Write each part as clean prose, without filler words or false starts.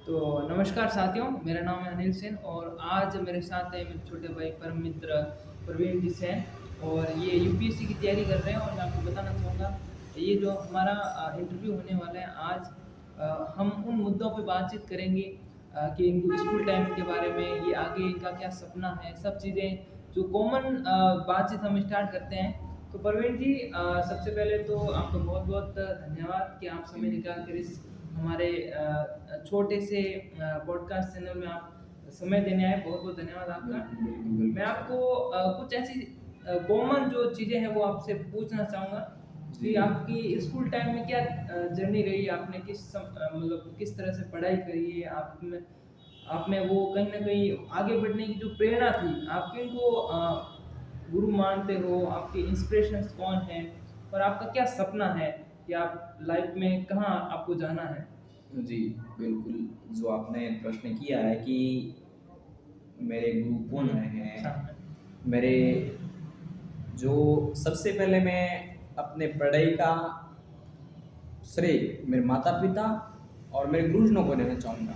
तो नमस्कार साथियों, मेरा नाम है अनिल सेन और आज मेरे साथ है मेरे छोटे भाई परम मित्र प्रवीण जी सेन। और ये यूपीएससी की तैयारी कर रहे हैं और मैं आपको बताना चाहूँगा ये जो हमारा इंटरव्यू होने वाला है आज, हम उन मुद्दों पे बातचीत करेंगे कि इनको स्कूल टाइम के बारे में, ये आगे इनका क्या सपना है, सब चीज़ें जो कॉमन बातचीत हम स्टार्ट करते हैं। तो प्रवीण जी, सबसे पहले तो आपका बहुत बहुत धन्यवाद कि आप समय निकाल कर इस हमारे छोटे से पॉडकास्ट चैनल में आप समय देने आए। बहुत बहुत धन्यवाद आपका। बिल्कुल, बिल्कुल, बिल्कुल मैं सर। आपको कुछ ऐसी कॉमन जो चीज़ें हैं वो आपसे पूछना चाहूँगा जी, कि आपकी स्कूल टाइम में क्या जर्नी रही, आपने मतलब किस तरह से पढ़ाई करी है, आप में वो कहीं न कहीं आगे बढ़ने की जो प्रेरणा थी, आप किनको गुरु मानते हो, आपके इंस्पिरेशंस कौन हैं और आपका क्या सपना है कि आप लाइफ में कहाँ आपको जाना है? जी, बिल्कुल, जो आपने प्रश्न किया है कि मेरे गुरु कौन रहे अच्छा। हैं, मेरे जो सबसे पहले मैं अपने पढ़ाई का श्रेय मेरे माता-पिता और मेरे गुरुजनों को देना चाहूँगा।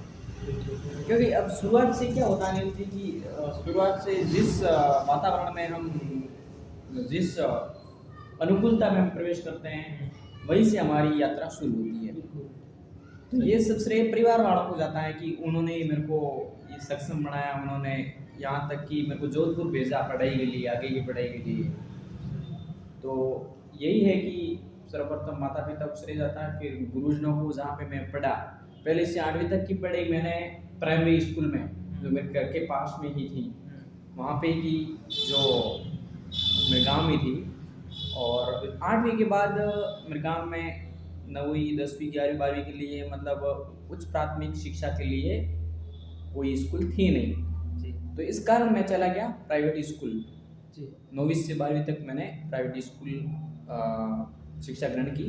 क्योंकि अब शुरुआत से क्या होता है अनिल जी कि शुरुआत से जिस वातावरण में हम जिस अनुकूलता में हम प्रवेश करते हैं, हुँ, वहीं से हमारी यात्रा शुरू होती है। बिल्कुल, तो सही। ये सब श्रेय परिवार वालों को जाता है कि उन्होंने ही मेरे को ये सक्षम बनाया, उन्होंने यहाँ तक कि मेरे को जोधपुर भेजा पढ़ाई के लिए, आगे की पढ़ाई के लिए। तो यही है कि सर्वप्रथम माता-पिता को श्रेय जाता है, फिर गुरुजनों को जहाँ पे मैं पढ़ा। पहले से 8वीं तक की पढ़ाई मैंने प्राइमरी स्कूल में, जो मेरे घर के पास में ही थी, हुँ, वहाँ पे ही जो मेरे गाँव में थी। और 8वीं के बाद मेरे गाँव में 9वीं, 10वीं, 11वीं, 12वीं के लिए मतलब उच्च प्राथमिक शिक्षा के लिए कोई स्कूल थी नहीं। जी, तो इस कारण मैं चला गया प्राइवेट स्कूल। जी, 9वीं से 12वीं तक मैंने प्राइवेट स्कूल शिक्षा ग्रहण की।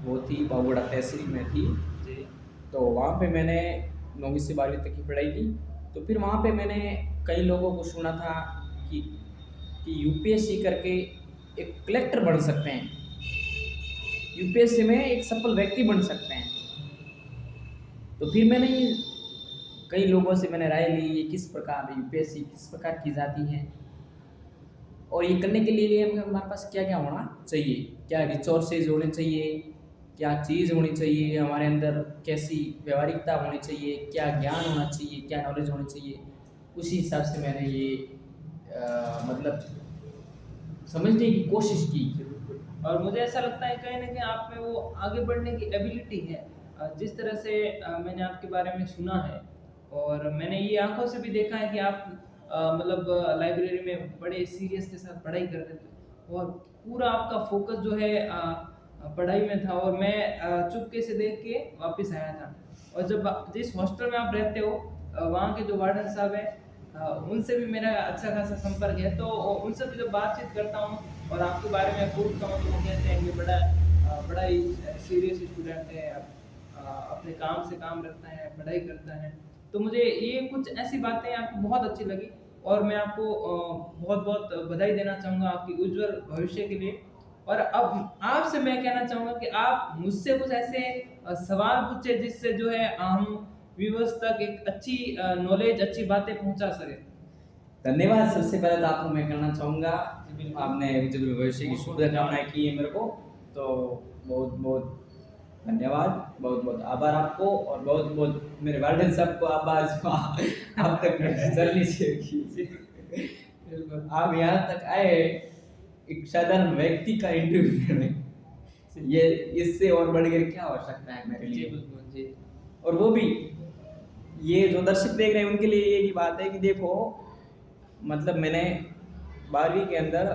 वो थी बागोड़ा तहसील में थी। जी, तो वहाँ पे मैंने 9वीं से 12वीं तक की पढ़ाई की। तो फिर वहाँ पे मैंने कई लोगों को सुना था कि यूपीएससी करके एक कलेक्टर बन सकते हैं। यूपीएससी में एक सफल व्यक्ति बन सकते हैं। तो फिर मैंने कई लोगों से मैंने राय ली, ये किस प्रकार यूपीएससी किस प्रकार की जाती है और ये करने के लिए हमारे पास क्या-क्या होना चाहिए? क्या रिसोर्सेज़ होने चाहिए? क्या चीज़ होनी चाहिए? हमारे अंदर कैसी व्यावहारिकता होनी चाहिए? क्या ज्ञान होना चाहिए? क्या नॉलेज होनी चाहिए? उसी हिसाब से मैंने ये मतलब समझने की कोशिश की। जी, बिल्कुल। और मुझे ऐसा लगता है कहीं न कहीं आप में वो आगे बढ़ने की एबिलिटी है। जिस तरह से मैंने आपके बारे में सुना है और मैंने ये आँखों से भी देखा है कि आप मतलब लाइब्रेरी में बड़े सीरियस के साथ पढ़ाई करते थे और पूरा आपका फ़ोकस जो है पढ़ाई में था और मैं चुपके से देख के वापस आया था। और जब जिस हॉस्टल में आप रहते हो, वहाँ के जो वार्डन साहब हैं, उनसे भी मेरा अच्छा खासा संपर्क है, तो उनसे भी जब बातचीत करता हूँ और आपके बारे में पूछता हूँ तो वो कहते हैं कि बड़ा ही सीरियस स्टूडेंट है, अपने काम से काम रखता है, पढ़ाई करता है। तो मुझे ये कुछ ऐसी बातें आपको बहुत अच्छी लगी और मैं आपको बहुत-बहुत बधाई देना चाहूँगा आपकी उज्ज्वल भविष्य के लिए। और अब आपसे मैं कहना चाहूँगा कि आप मुझसे कुछ ऐसे सवाल पूछे जिससे जो है हम व्यूअर्स तक एक अच्छी नॉलेज, अच्छी बातें पहुँचा सकें। धन्यवाद सबसे पहले तो आपको मैं करना चाहूँगा। जी, बिल्कुल। आपने उज्ज्वल भविष्य की बहुत-बहुत शुभकामनाएँ धन्यवाद। की है मेरे को, तो बहुत-बहुत धन्यवाद, बहुत-बहुत आभार आपको और बहुत-बहुत मेरे वार्डन साहब को आभार जो आप तक मेरी जर्नी शेयर जी, की। बिल्कुल। आप यहाँ तक आए एक साधारण व्यक्ति का इंटरव्यू लेने, जी, ये इससे और बढ़कर क्या हो सकता है मेरे जी, लिए? बिल्कुल, जी। और वो भी ये जो दर्शक देख रहे हैं उनके लिए ये की बात है कि देखो मतलब मैंने 12वीं के अंदर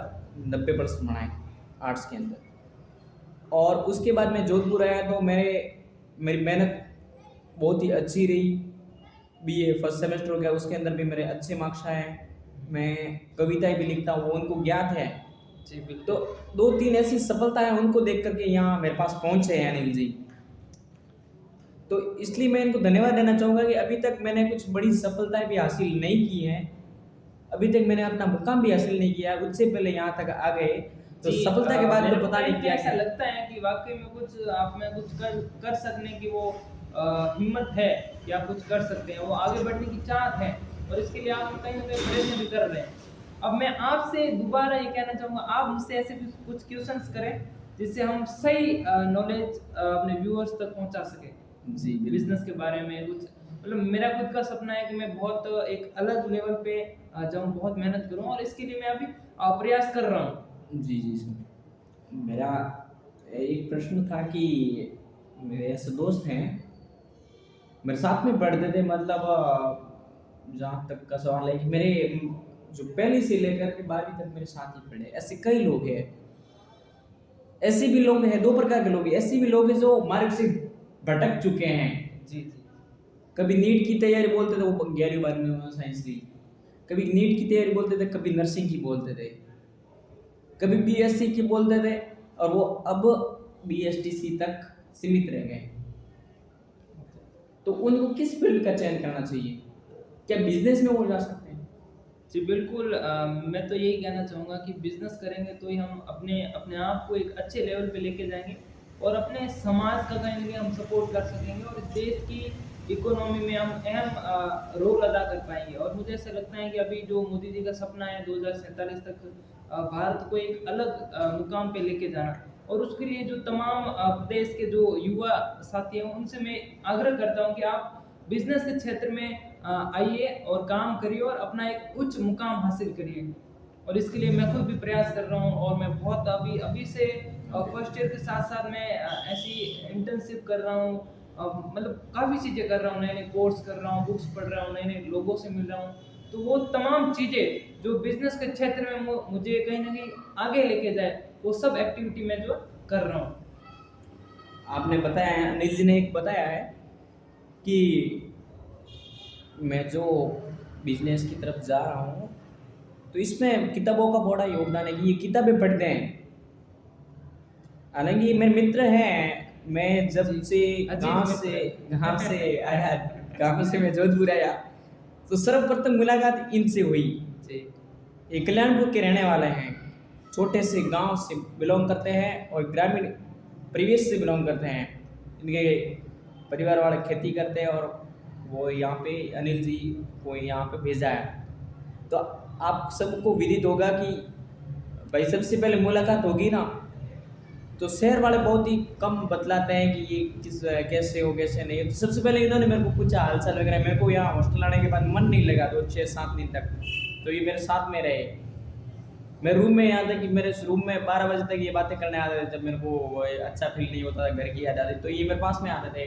90% बनाए आर्ट्स के अंदर और उसके बाद मैं जोधपुर आया तो मेरी मेहनत बहुत ही अच्छी रही। बीए फर्स्ट सेमेस्टर हो गया उसके अंदर भी मेरे अच्छे मार्क्स आए। मैं कविताएँ भी लिखता हूँ, वो उनको ज्ञात है। जी, तो बिल्कुल। 2-3 ऐसी सफलताएँ उनको देख कर के यहाँ मेरे पास पहुँचे हैं अनिल जी। तो इसलिए मैं इनको धन्यवाद देना चाहूँगा कि अभी तक मैंने कुछ बड़ी सफलताएँ भी हासिल नहीं की हैं। अभी तक मैंने अपना मुकाम भी हासिल नहीं किया, उससे पहले यहाँ तक आ गए, तो जी, सफलता के बाद मेरे तो को पता कहीं नहीं न कहीं ऐसा क्या-क्या। लगता है कि वाक़ई में कुछ आप में कुछ कर कर सकने की वो हिम्मत है कि आप कुछ कर सकते हैं, वो आगे बढ़ने की चाहत है और इसके लिए आप कहीं न कहीं प्रयत्न भी कर रहे हैं। अब मैं आपसे दोबारा ये कहना चाहूँगा, आप मुझसे ऐसे कुछ क्वेश्चंस करें जिससे हम सही नॉलेज अपने व्यूअर्स तक पहुँचा सकें। जी, बिल्कुल। बिज़नेस के बारे में कुछ, मतलब मेरा खुद का सपना है कि मैं बहुत एक अलग लेवल पे जाऊँ, बहुत मेहनत करूँ और इसके लिए मैं अभी प्रयास कर रहा हूँ। जी, जी, सर। मेरा एक प्रश्न था कि मेरे ऐसे दोस्त हैं, मेरे साथ में पढ़ते थे, मतलब जहाँ तक का सवाल है कि मेरे जो पहली से लेकर के 12वीं तक मेरे साथ ही पढ़े, ऐसे कई लोग हैं। ऐसे भी लोग हैं, 2 प्रकार के लोग हैं, ऐसे भी लोग हैं जो मार्ग से भटक चुके हैं। जी, जी। कभी नीट की तैयारी बोलते थे, वो 11वीं 12वीं में साइंस ली। कभी नीट की तैयारी बोलते थे, कभी नर्सिंग की बोलते थे, कभी बीएससी की बोलते थे और वो अब बीएसटीसी तक सीमित रह गए। तो उनको किस फील्ड का चयन करना चाहिए? क्या बिज़नेस में वो जा सकते हैं? जी, बिल्कुल मैं तो यही कहना चाहूँगा कि बिज़नेस करेंगे तो ही हम अपने अपने आप को एक अच्छे लेवल पे लेके जाएँगे और अपने समाज का कहीं न कहीं हम सपोर्ट कर सकेंगे और इस देश की इकोनॉमी में हम अहम रोल अदा कर पाएँगे। और मुझे ऐसा लगता है कि अभी जो मोदी जी का सपना है 2047 तक भारत को एक अलग मुकाम पे लेके जाना, और उसके लिए जो तमाम देश के जो युवा साथी हैं उनसे मैं आग्रह करता हूँ कि आप बिज़नेस के क्षेत्र में आइए और काम करिए और अपना एक उच्च मुकाम हासिल करिए। और इसके लिए मैं खुद भी प्रयास कर रहा हूँ और मैं बहुत अभी अभी से फर्स्ट ईयर के साथ-साथ मैं ऐसी इंटर्नशिप कर रहा हूँ, मतलब काफ़ी चीज़ें कर रहा हूँ, नए-नए कोर्स कर रहा हूँ, बुक्स पढ़ रहा हूँ, नए-नए लोगों से मिल रहा हूँ। तो वो तमाम चीज़ें जो बिज़नेस के क्षेत्र में मुझे कहीं न कहीं आगे लेके जाए, वो सब एक्टिविटी मैं जो कर रहा हूँ। आपने बताया है, अनिल जी ने एक बताया है कि मैं जो बिज़नेस की तरफ जा रहा हूँ, तो इसमें किताबों का बड़ा योगदान है कि ये किताबें पढ़ते हैं। हालाँकि मेरे मित्र हैं, मैं जब से अजीब गाँव मित्र। से आया, गाँव से मैं जोधपुर आया, तो सर्वप्रथम मुलाकात इनसे हुई। जी। ये कल्याणपुर के रहने वाले हैं, छोटे से गांव से बिलोंग करते हैं और ग्रामीण परिवेश से बिलोंग करते हैं। इनके परिवार वाले खेती करते हैं और वो यहाँ पे अनिल जी को यहाँ पे भेजा है। तो आप सबको विदित होगा कि भाई सबसे पहले मुलाकात होगी ना, तो शहर वाले बहुत ही कम बतलाते हैं कि ये कैसे हो कैसे नहीं। तो सबसे पहले इन्होंने मेरे को पूछा हालचाल वगैरह। मेरे को यहाँ हॉस्टल आने के बाद मन नहीं लगा 2 6 7 दिन तक, तो ये मेरे साथ में रहे। मैं रूम में यहाँ था कि मेरे रूम में 12 बजे तक ये बातें करने आते थे, जब मेरे को अच्छा फील नहीं होता था, घर की याद आती, तो ये मेरे पास में आते थे।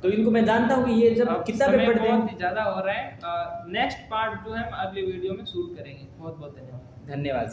तो इनको मैं जानता हूँ कि ये जब अब किताबें समय पढ़ते बहुत हैं। ही ज़्यादा हो रहा है। नेक्स्ट पार्ट जो है हम अगले वीडियो में शूट करेंगे। बहुत बहुत धन्यवाद। धन्यवाद।